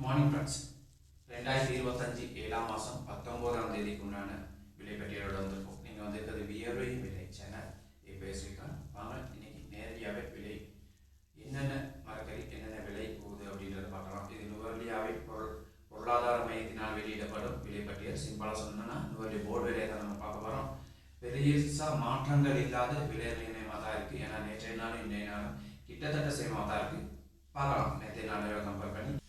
Good morning friends. 2025 7ஆம் மாதம் 19ஆம் தேதிக்கு உண்டான விலை பட்டியலோட வந்திருக்கும். நீங்கள் வந்திருக்கிறது வியர்வை விலை சேனல் பேசியிருக்காங்க. வாங்க இன்னைக்கு நேரடியாகவே விலை என்னென்ன மரக்கறி என்னென்ன விலை போகுது அப்படின்றத பார்க்கலாம். இது நுவர்லியாவை பொருளாதார மையத்தினால் வெளியிடப்படும் விலை பட்டியல். சிம்பிளாக சொன்னோன்னா நுவர்லி போர்டு விலையை தான் நம்ம பார்க்க போகிறோம். பெருசாக மாற்றங்கள் இல்லாத விலை நிர்ணயமாக தான் இருக்குது. ஏன்னா நேற்றைய நாளும் இன்றைய நாளும் கிட்டத்தட்ட சேமாக தான் இருக்குது. பார்க்கலாம் நேற்றைய நாளோட கம்பேர் பண்ணி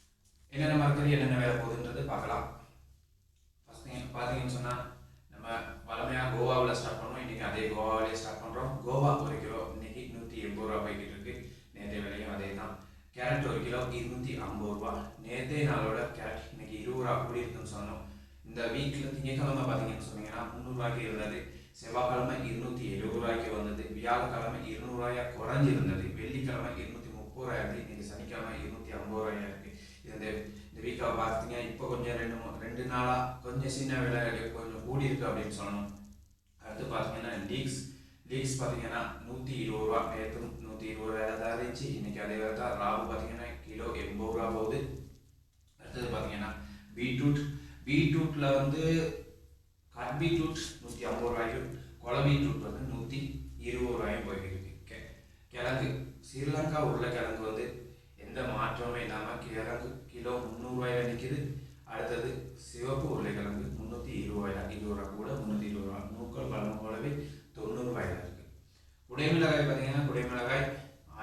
என்னென்ன மரக்கறி என்னென்ன வேலை போகுதுன்றது பார்க்கலாம். ஃபஸ்ட்டு பார்த்தீங்கன்னு சொன்னால் நம்ம வளமையாக கோவாவில் ஸ்டார்ட் பண்ணுவோம். இன்றைக்கி அதே கோவாவிலே ஸ்டார்ட் பண்ணுறோம். கோவா 1 கிலோ இன்றைக்கி 180 ரூபா போய்கிட்டு இருக்குது. நேற்றைய விலையும் அதே தான். கேரட் 1 கிலோ 250 ரூபா. நேற்றைய நாளோட கேரட் இன்றைக்கி 20 ரூபா கூடி இருக்குன்னு சொன்னோம். இந்த வீக்கில் திங்கக்கிழமை பார்த்தீங்கன்னு சொன்னீங்கன்னா 300 ரூபாய்க்கு இருந்தது. செவ்வாய்க்கிழமை 270 ரூபாய்க்கு வந்தது. வியாழக்கிழமை 200 ரூபாயா குறைஞ்சிருந்தது. வெள்ளிக்கிழமை 230 ரூபாய் இருக்குது. இன்றைக்கி சனிக்கிழமை 250 ரூபாயா இருக்குது. இந்த வீக்காக பார்த்தீங்க இப்போ கொஞ்சம் ரெண்டு நாளாக கொஞ்சம் சின்ன விலை கொஞ்சம் கூடி இருக்குது அப்படின்னு சொல்லணும். அடுத்து பார்த்தீங்கன்னா லீக்ஸ் பார்த்தீங்கன்னா 120 ரூபா. நேற்று 120 ரூபாய் தான் இருந்துச்சு. இன்றைக்கி அதே வேலை தான். ராகு பார்த்தீங்கன்னா கிலோ 80 ரூபா போகுது. அடுத்தது பார்த்தீங்கன்னா பீட்ரூட்டில் வந்து கட் பீட்ரூட் 150 ரூபாய்க்கும் குள பீட்ரூட் வந்து 120 ரூபாயும் போய்கிட்டு இருக்கு. கிழங்கு ஸ்ரீலங்கா உருளைக்கிழங்கு வந்து எந்த மாற்றமே இல்லாமல் கிழங்கு கிலோ 300 ரூபாயில் நிற்கிது. அடுத்தது சிவப்பு உருளைக்கிழங்கு 320 ரூபாயில் 20 ரூபா கூட 320 ரூபா. நூக்கல் பழம் போலவே 90 ரூபாயில் இருக்குது. குடைமிளகாய் பார்த்தீங்கன்னா குடைமிளகாய்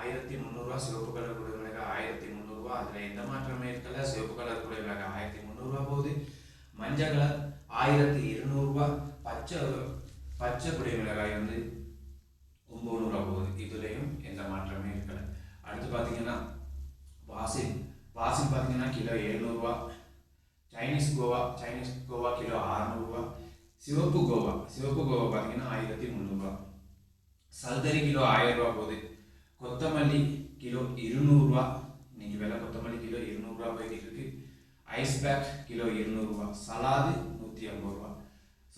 1300 ரூபா. சிவப்பு கலர் குடைமிளகாய் 1300 ரூபா. அதில் எந்த மாற்றமே இருக்கல. சிவப்பு கலர் குடைமிளகாய் 1300 ரூபா போகுது. மஞ்சள் கலர் 1200 ரூபா. பச்சை குடைமிளகாய் வந்து 900 ரூபா போகுது. இதுலேயும் எந்த மாற்றமே இருக்கல. அடுத்து பார்த்தீங்கன்னா வாசின் பார்த்தீங்கன்னா கிலோ 700 ரூபா. சைனீஸ் கோவா கிலோ 600 ரூபா. சிவப்பு கோவா பார்த்தீங்கன்னா 1300 ரூபா. சல்தரி கிலோ 1000 ரூபா போகுது. கொத்தமல்லி கிலோ 200 ரூபா. இன்னைக்கு விலை கொத்தமல்லி கிலோ 200 ரூபா போய்கிட்டு இருக்கு. ஐஸ் பேக் கிலோ 200 ரூபா. சலாது 150 ரூபா.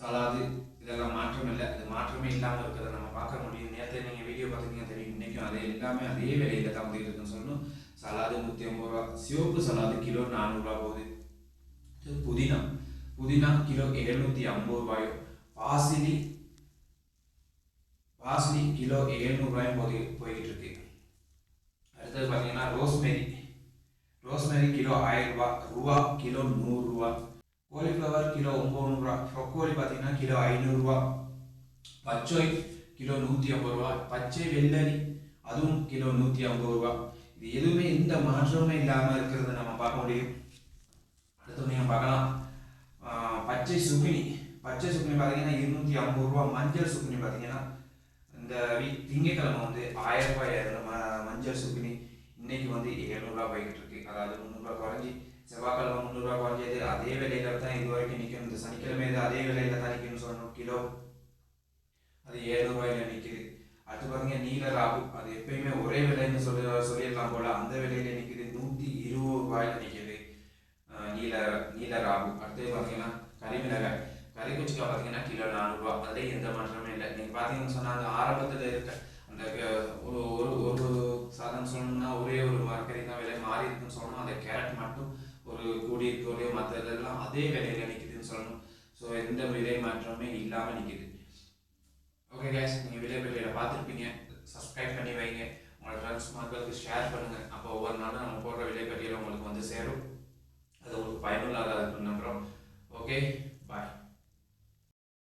சலாது இதெல்லாம் மாற்றம் இல்லை. இது மாற்றமே இல்லாமல் இருக்கிறத நம்ம பார்க்க முடியும். நேற்று நீங்கள் வீடியோ பார்த்தீங்கன்னா தெரியும். இன்றைக்கும் எல்லாமே அதே விலையில தான் வந்து இருக்குன்னு சொல்லணும். சலாது 150 ரூபா. சிவப்பு சலாது கிலோ 400 ரூபா போகுது. புதினா கிலோ 750 ரூபாயும். பாசிலி கிலோ 700 ரூபாயும் போய்கிட்டு இருக்கு. அடுத்தது பார்த்தீங்கன்னா ரோஸ்மேரி கிலோ 1000 ரூபா கிலோ 100 ரூபா. கோலிஃப்ளவர் கிலோ 900 ரூபா. ப்ரொக்கோலி பார்த்தீங்கன்னா கிலோ 500 ரூபா. பச்சை கிலோ 150 ரூபா. பச்சை வெள்ளரி அதுவும் கிலோ 150 ரூபா. இது எதுவுமே எந்த மாற்றமே இல்லாமல் இருக்கிறத நம்ம பார்க்க முடியும். அடுத்து நீங்கள் பார்க்கலாம் பச்சை சுக்குனி பார்த்தீங்கன்னா 250 ரூபா. மஞ்சள் சுக்குனி பார்த்தீங்கன்னா இந்த திங்கக்கிழமை வந்து 1000 ரூபாய் இருந்த மஞ்சள் சுக்குனி இன்னைக்கு வந்து 700 ரூபா போய்கிட்டு இருக்கு. அதாவது 300 ரூபா குறைஞ்சி. செவ்வாய்க்கிழமை 300 ரூபா குறைஞ்சது. அதே விலையில தான் இது வரைக்கும் நிற்கும். இந்த சனிக்கிழமை அதே விலையில தான் நிற்கும்னு சொல்லணும். கிலோ அது 700 ரூபாயில நிற்குது. அடுத்து பார்த்தீங்க நீல ராகு. அது எப்பயுமே ஒரே விலைன்னு சொல்லிடலாம் போல. அந்த விலையில நிற்குது. 120 ரூபாயில நிற்குது நீல ராகு. அடுத்து பார்த்தீங்கன்னா கறிக்குச்சிக்காய் பார்த்தீங்கன்னா கிலோ 400 ரூபா. அதிலே எந்த மாற்றமே இல்லை. நீங்கள் பார்த்தீங்கன்னு சொன்னால் அந்த ஆரம்பத்தில் இருக்க அந்த ஒரு சாதனம் சொல்லணும்னா ஒரே ஒரு மரக்கறி தான் விலை மாறி இருக்குன்னு சொல்லணும். அந்த கேரட் மட்டும் ஒரு கூடி இருக்கோடைய மற்றதெல்லாம் அதே விலையில நிற்குதுன்னு சொல்லணும். ஸோ எந்த விலை மாற்றமே இல்லாமல் நிற்குது. ஓகே கைஸ், நீங்கள் விலையில பார்த்துருப்பீங்க. சப்ஸ்கிரைப் பண்ணி வைங்க. உங்களோட ஃப்ரெண்ட்ஸ் மக்களுக்கு ஷேர் பண்ணுங்கள். அப்போ ஒவ்வொரு நாளும் நம்ம போடுற விலை பட்டியல் உங்களுக்கு வந்து சேரும். அது உங்களுக்கு பயனுள்ளதாக இருக்குன்னு நம்புகிறோம். ஓகே, பாய்.